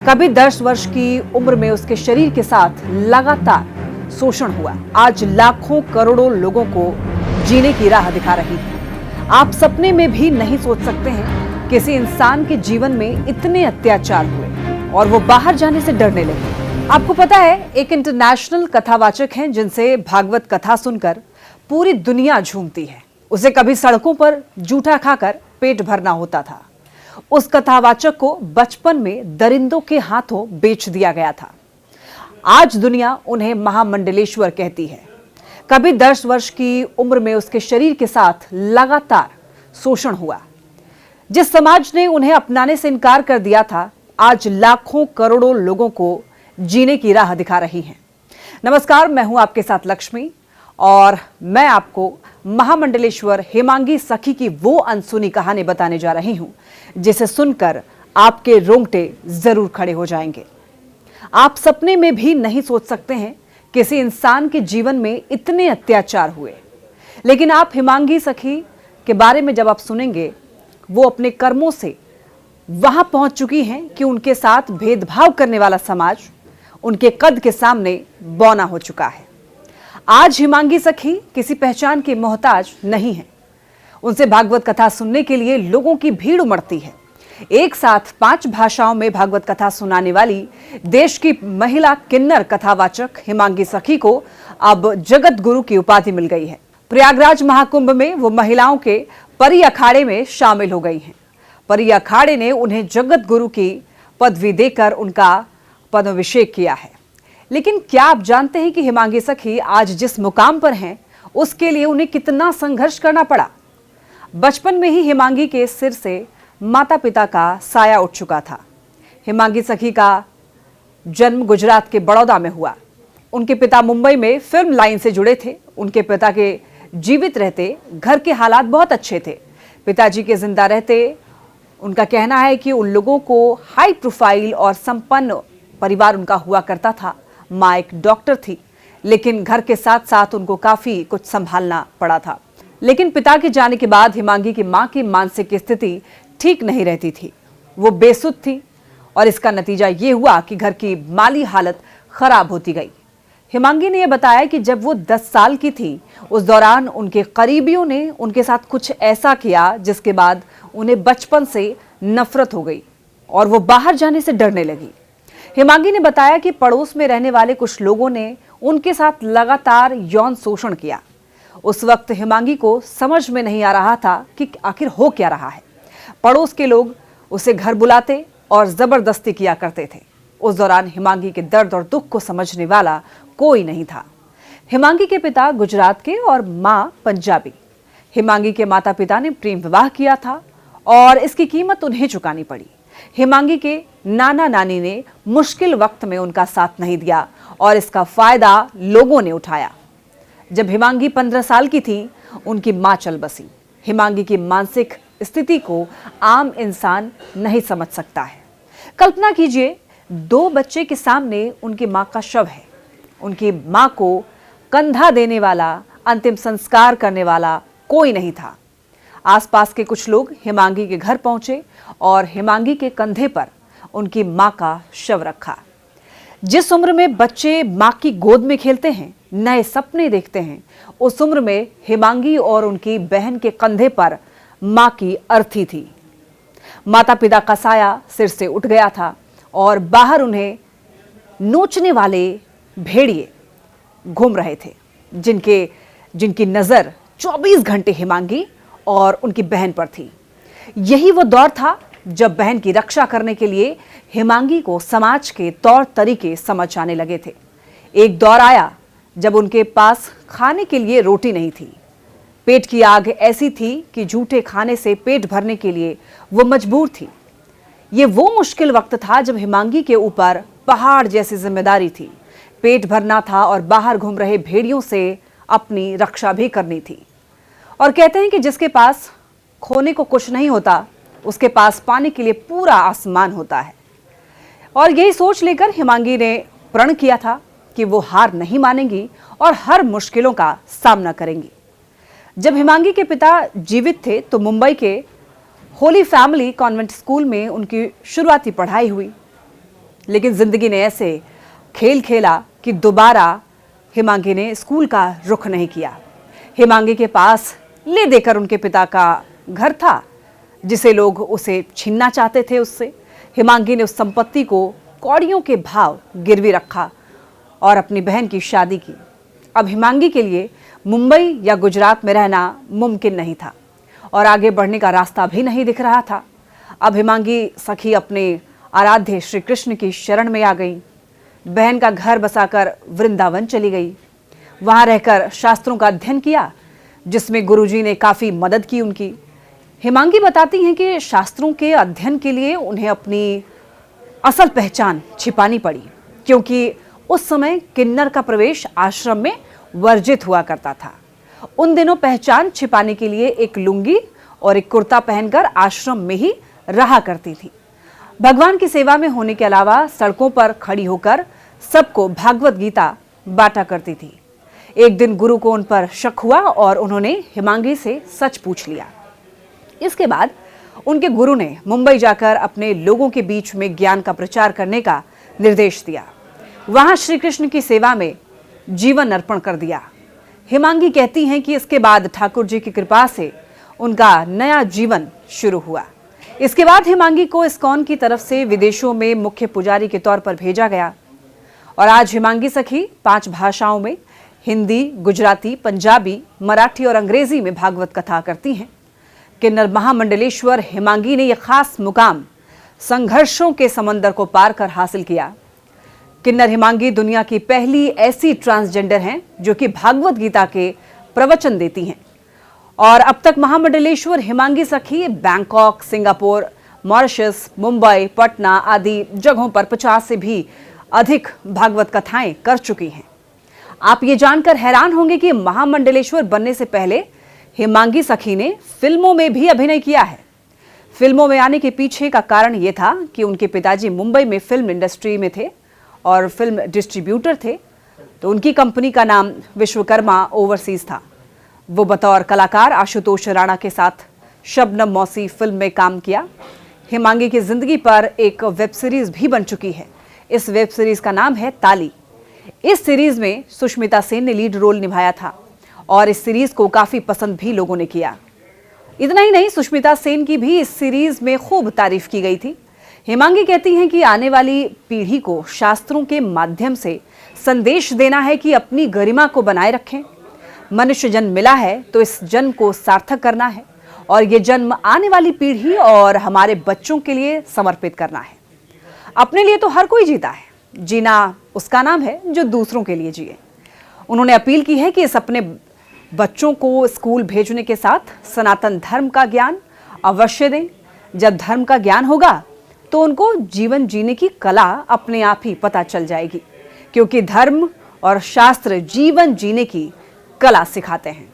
कभी 10 वर्ष की उम्र में उसके शरीर के साथ लगातार शोषण हुआ। आज लाखों करोड़ों लोगों को जीने की राह दिखा रही है। आप सपने में भी नहीं सोच सकते हैं किसी इंसान के जीवन में इतने अत्याचार हुए और वो बाहर जाने से डरने लगे। आपको पता है, एक इंटरनेशनल कथावाचक हैं जिनसे भागवत कथा सुनकर पूरी दुनिया झूमती है। उसे कभी सड़कों पर जूठा खाकर पेट भरना होता था। उस कथावाचक को बचपन में दरिंदों के हाथों बेच दिया गया था। आज दुनिया उन्हें महामंडलेश्वर कहती है। कभी 10 वर्ष की उम्र में उसके शरीर के साथ लगातार शोषण हुआ। जिस समाज ने उन्हें अपनाने से इनकार कर दिया था, आज लाखों करोड़ों लोगों को जीने की राह दिखा रही हैं। नमस्कार, मैं हूं आपके साथ लक्ष्मी और मैं आपको महामंडलेश्वर हेमांगी सखी की वो अनसुनी कहानी बताने जा रही हूं जिसे सुनकर आपके रोंगटे जरूर खड़े हो जाएंगे। आप सपने में भी नहीं सोच सकते हैं किसी इंसान के जीवन में इतने अत्याचार हुए। लेकिन आप हेमांगी सखी के बारे में जब आप सुनेंगे, वो अपने कर्मों से वहां पहुंच चुकी हैं कि उनके साथ भेदभाव करने वाला समाज उनके कद के सामने बौना हो चुका है। आज हेमांगी सखी किसी पहचान की मोहताज नहीं है। उनसे भागवत कथा सुनने के लिए लोगों की भीड़ उमड़ती है। एक साथ 5 भाषाओं में भागवत कथा सुनाने वाली देश की महिला किन्नर कथावाचक हेमांगी सखी को अब जगत गुरु की उपाधि मिल गई है। प्रयागराज महाकुंभ में वो महिलाओं के परी अखाड़े में शामिल हो गई हैं। परी अखाड़े ने उन्हें जगत गुरु की पदवी देकर उनका पदाभिषेक किया है। लेकिन क्या आप जानते हैं कि हेमांगी सखी आज जिस मुकाम पर हैं, उसके लिए उन्हें कितना संघर्ष करना पड़ा। बचपन में ही हेमांगी के सिर से माता पिता का साया उठ चुका था। हेमांगी सखी का जन्म गुजरात के बड़ौदा में हुआ। उनके पिता मुंबई में फिल्म लाइन से जुड़े थे। उनके पिता के जीवित रहते घर के हालात बहुत अच्छे थे। पिताजी के जिंदा रहते उनका कहना है कि उन लोगों को हाई प्रोफाइल और संपन्न परिवार उनका हुआ करता था। माँ एक डॉक्टर थी, लेकिन घर के साथ साथ उनको काफी कुछ संभालना पड़ा था। लेकिन पिता के जाने के बाद हेमांगी की मां की मानसिक स्थिति ठीक नहीं रहती थी। वो बेसुध थी और इसका नतीजा ये हुआ कि घर की माली हालत खराब होती गई। हेमांगी ने यह बताया कि जब वो 10 साल की थी, उस दौरान उनके करीबियों ने उनके साथ कुछ ऐसा किया जिसके बाद उन्हें बचपन से नफरत हो गई और वो बाहर जाने से डरने लगी। हेमांगी ने बताया कि पड़ोस में रहने वाले कुछ लोगों ने उनके साथ लगातार यौन शोषण किया। उस वक्त हेमांगी को समझ में नहीं आ रहा था कि आखिर हो क्या रहा है। पड़ोस के लोग उसे घर बुलाते और जबरदस्ती किया करते थे। उस दौरान हेमांगी के दर्द और दुख को समझने वाला कोई नहीं था। हेमांगी के पिता गुजरात के और मां पंजाबी। हेमांगी के माता पिता ने प्रेम विवाह किया था और इसकी कीमत उन्हें चुकानी पड़ी। हेमांगी के नाना नानी ने मुश्किल वक्त में उनका साथ नहीं दिया और इसका फायदा लोगों ने उठाया। जब हेमांगी 15 साल की थी, उनकी मां चल बसी। हेमांगी की मानसिक स्थिति को आम इंसान नहीं समझ सकता है। कल्पना कीजिए, 2 बच्चे के सामने उनकी मां का शव है। उनकी मां को कंधा देने वाला, अंतिम संस्कार करने वाला कोई नहीं था। आसपास के कुछ लोग हेमांगी के घर पहुंचे और हेमांगी के कंधे पर उनकी मां का शव रखा। जिस उम्र में बच्चे मां की गोद में खेलते हैं, नए सपने देखते हैं, उस उम्र में हेमांगी और उनकी बहन के कंधे पर मां की अर्थी थी। माता पिता का साया सिर से उठ गया था और बाहर उन्हें नोचने वाले भेड़िए घूम रहे थे, जिनकी नजर 24 घंटे हेमांगी और उनकी बहन पर थी। यही वो दौर था जब बहन की रक्षा करने के लिए हेमांगी को समाज के तौर तरीके समझ आने लगे थे। एक दौर आया जब उनके पास खाने के लिए रोटी नहीं थी। पेट की आग ऐसी थी कि झूठे खाने से पेट भरने के लिए वो मजबूर थी। ये वो मुश्किल वक्त था जब हेमांगी के ऊपर पहाड़ जैसी जिम्मेदारी थी। पेट भरना था और बाहर घूम रहे भेड़ियों से अपनी रक्षा भी करनी थी। और कहते हैं कि जिसके पास खोने को कुछ नहीं होता, उसके पास पाने के लिए पूरा आसमान होता है। और यही सोच लेकर हेमांगी ने प्रण किया था कि वो हार नहीं मानेंगी और हर मुश्किलों का सामना करेंगी। जब हेमांगी के पिता जीवित थे तो मुंबई के होली फैमिली कॉन्वेंट स्कूल में उनकी शुरुआती पढ़ाई हुई। लेकिन जिंदगी ने ऐसे खेल खेला कि दोबारा हिमांगी ने स्कूल का रुख नहीं किया। हिमांगी के पास ले देकर उनके पिता का घर था, जिसे लोग उसे छीनना चाहते थे उससे। हिमांगी ने उस संपत्ति को कौड़ियों के भाव गिरवी रखा और अपनी बहन की शादी की। अब हिमांगी के लिए मुंबई या गुजरात में रहना मुमकिन नहीं था और आगे बढ़ने का रास्ता भी नहीं दिख रहा था। अब हिमांगी सखी अपने आराध्य श्री कृष्ण की शरण में आ गई। बहन का घर बसाकर वृंदावन चली गई। वहां रहकर शास्त्रों का अध्ययन किया, जिसमें गुरुजी ने काफी मदद की उनकी। हिमांगी बताती हैं कि शास्त्रों के अध्ययन के लिए उन्हें अपनी असल पहचान छिपानी पड़ी, क्योंकि उस समय किन्नर का प्रवेश आश्रम में वर्जित हुआ करता था। उन दिनों पहचान छिपाने के लिए एक लुंगी और एक कुर्ता पहनकर आश्रम में ही रहा करती थी। भगवान की सेवा में होने के अलावा सड़कों पर खड़ी होकर सबको भागवत गीता बांटा करती थी। एक दिन गुरु को उन पर शक हुआ और उन्होंने हिमांगी से सच पूछ लिया। इसके बाद उनके गुरु ने मुंबई जाकर अपने लोगों के बीच में ज्ञान का प्रचार करने का निर्देश दिया। वहां श्री कृष्ण की सेवा में जीवन अर्पण कर दिया। हिमांगी कहती हैं कि इसके बाद ठाकुर जी की कृपा से उनका नया जीवन शुरू हुआ। इसके बाद हिमांगी को इस्कॉन की तरफ से विदेशों में मुख्य पुजारी के तौर पर भेजा गया और आज हिमांगी सखी 5 भाषाओं में हिंदी, गुजराती, पंजाबी, मराठी और अंग्रेजी में भागवत कथा करती हैं। किन्नर महामंडलेश्वर हिमांगी ने यह खास मुकाम संघर्षों के समंदर को पार कर हासिल किया। किन्नर हिमांगी दुनिया की पहली ऐसी ट्रांसजेंडर हैं जो कि भागवत गीता के प्रवचन देती हैं और अब तक महामंडलेश्वर हिमांगी सखी Bangkok, Singapore, Mauritius, Mumbai, Patna आदि जगहों पर 50 से भी अधिक भागवत कथाएं कर चुकी हैं। आप ये जानकर हैरान होंगे कि महामंडलेश्वर बनने से पहले हिमांगी सखी ने फिल्मों में भी अभिनय किया है। फिल्मों में आने के पीछे का कारण यह था कि उनके पिताजी मुंबई में फिल्म इंडस्ट्री में थे और फिल्म डिस्ट्रीब्यूटर थे, तो उनकी कंपनी का नाम विश्वकर्मा ओवरसीज था। वो बतौर कलाकार आशुतोष राणा के साथ शबनम मौसी फिल्म में काम किया। हिमांगी की जिंदगी पर एक वेब सीरीज भी बन चुकी है। इस वेब सीरीज का नाम है ताली। इस सीरीज में सुष्मिता सेन ने लीड रोल निभाया था और इस सीरीज को काफी पसंद भी लोगों ने किया। इतना ही नहीं, सुष्मिता सेन की भी इस सीरीज में खूब तारीफ की गई थी। हिमांगी कहती हैं कि आने वाली पीढ़ी को शास्त्रों के माध्यम से संदेश देना है कि अपनी गरिमा को बनाए रखें। मनुष्य जन्म मिला है तो इस जन्म को सार्थक करना है और ये जन्म आने वाली पीढ़ी और हमारे बच्चों के लिए समर्पित करना है। अपने लिए तो हर कोई जीता है, जीना उसका नाम है जो दूसरों के लिए जिए। उन्होंने अपील की है कि इस अपने बच्चों को स्कूल भेजने के साथ सनातन धर्म का ज्ञान अवश्य दें। जब धर्म का ज्ञान होगा तो उनको जीवन जीने की कला अपने आप ही पता चल जाएगी, क्योंकि धर्म और शास्त्र जीवन जीने की कला सिखाते हैं।